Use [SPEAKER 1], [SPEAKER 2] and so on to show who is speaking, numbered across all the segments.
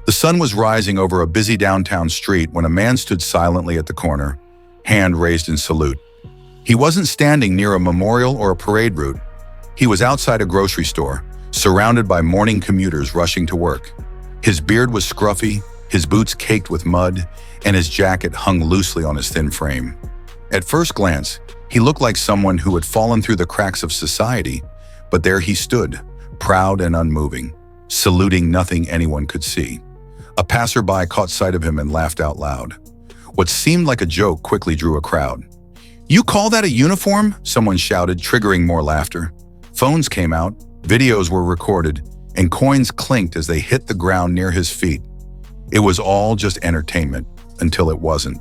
[SPEAKER 1] The sun was rising over a busy downtown street when a man stood silently at the corner, hand raised in salute. He wasn't standing near a memorial or a parade route. He was outside a grocery store, surrounded by morning commuters rushing to work. His beard was scruffy, his boots caked with mud, and his jacket hung loosely on his thin frame. At first glance, he looked like someone who had fallen through the cracks of society, but there he stood, proud and unmoving, saluting nothing anyone could see. A passerby caught sight of him and laughed out loud. What seemed like a joke quickly drew a crowd. "You call that a uniform?" someone shouted, triggering more laughter. Phones came out, videos were recorded, and coins clinked as they hit the ground near his feet. It was all just entertainment, until it wasn't.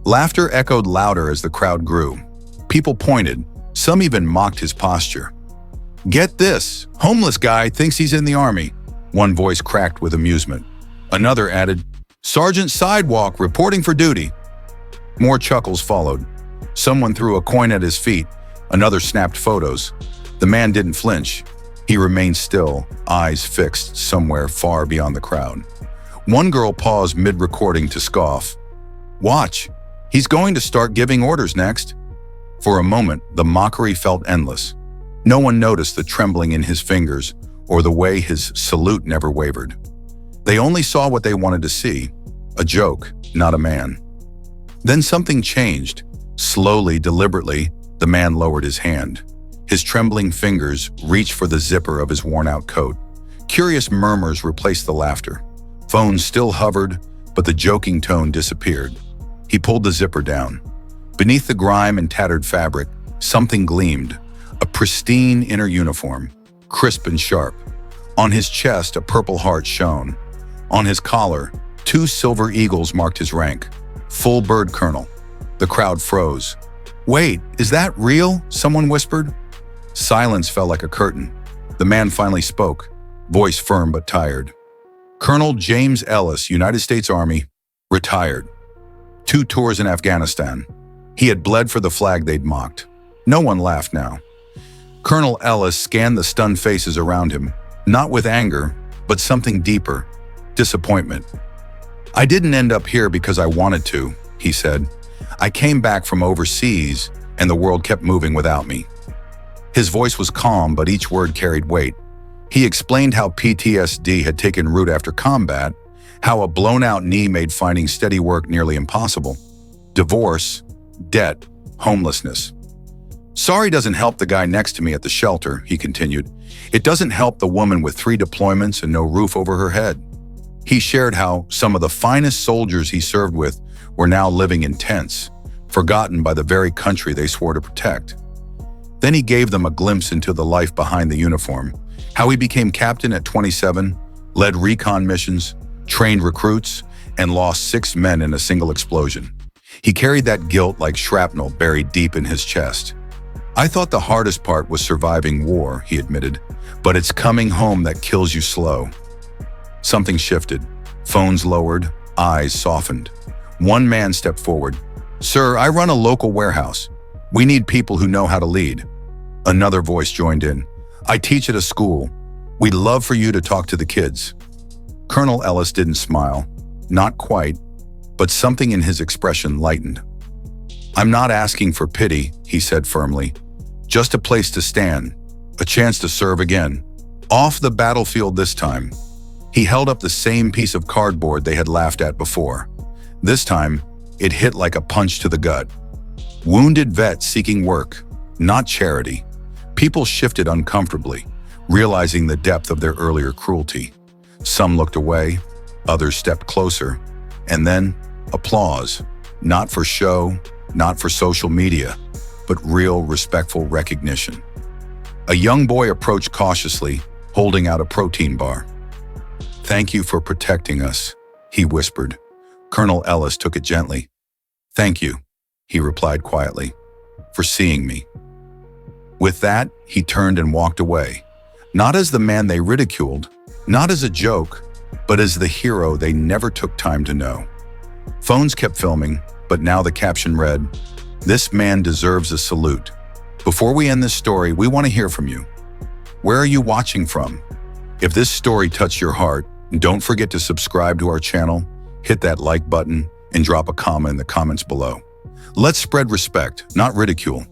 [SPEAKER 1] Laughter echoed louder as the crowd grew. People pointed, some even mocked his posture. "Get this, homeless guy thinks he's in the army," one voice cracked with amusement. Another added, "Sergeant Sidewalk reporting for duty." More chuckles followed. Someone threw a coin at his feet, another snapped photos. The man didn't flinch. He remained still, eyes fixed somewhere far beyond the crowd. One girl paused mid-recording to scoff. "Watch, he's going to start giving orders next." For a moment, the mockery felt endless. No one noticed the trembling in his fingers or the way his salute never wavered. They only saw what they wanted to see, a joke, not a man. Then something changed. Slowly, deliberately, the man lowered his hand. His trembling fingers reached for the zipper of his worn-out coat. Curious murmurs replaced the laughter. Phones still hovered, but the joking tone disappeared. He pulled the zipper down. Beneath the grime and tattered fabric, something gleamed, a pristine inner uniform, crisp and sharp. On his chest, a purple heart shone. On his collar, 2 silver eagles marked his rank. Full bird colonel. The crowd froze. "Wait, is that real?" someone whispered. Silence fell like a curtain. The man finally spoke, voice firm but tired. "Colonel James Ellis, United States Army, retired. 2 tours in Afghanistan." He had bled for the flag they'd mocked. No one laughed now. Colonel Ellis scanned the stunned faces around him, not with anger, but something deeper. Disappointment. "I didn't end up here because I wanted to," he said. "I came back from overseas, and the world kept moving without me." His voice was calm, but each word carried weight. He explained how PTSD had taken root after combat, how a blown-out knee made finding steady work nearly impossible. Divorce, debt, homelessness. "Sorry doesn't help the guy next to me at the shelter," he continued. "It doesn't help the woman with 3 deployments and no roof over her head." He shared how some of the finest soldiers he served with were now living in tents, forgotten by the very country they swore to protect. Then he gave them a glimpse into the life behind the uniform, how he became captain at 27, led recon missions, trained recruits, and lost 6 men in a single explosion. He carried that guilt like shrapnel buried deep in his chest. "I thought the hardest part was surviving war," he admitted, "but it's coming home that kills you slow." Something shifted. Phones lowered, eyes softened. One man stepped forward. "Sir, I run a local warehouse. We need people who know how to lead." Another voice joined in. "I teach at a school. We'd love for you to talk to the kids." Colonel Ellis didn't smile. Not quite, but something in his expression lightened. "I'm not asking for pity," he said firmly. "Just a place to stand, a chance to serve again. Off the battlefield this time." He held up the same piece of cardboard they had laughed at before. This time, it hit like a punch to the gut. Wounded vets seeking work, not charity. People shifted uncomfortably, realizing the depth of their earlier cruelty. Some looked away, others stepped closer, and then applause. Not for show, not for social media, but real, respectful recognition. A young boy approached cautiously, holding out a protein bar. "Thank you for protecting us," he whispered. Colonel Ellis took it gently. "Thank you," he replied quietly, "for seeing me." With that, he turned and walked away, not as the man they ridiculed, not as a joke, but as the hero they never took time to know. Phones kept filming, but now the caption read, "This man deserves a salute." Before we end this story, we want to hear from you. Where are you watching from? If this story touched your heart, Don't forget to subscribe to our channel, hit that like button, and drop a comment in the comments below. Let's spread respect, not ridicule.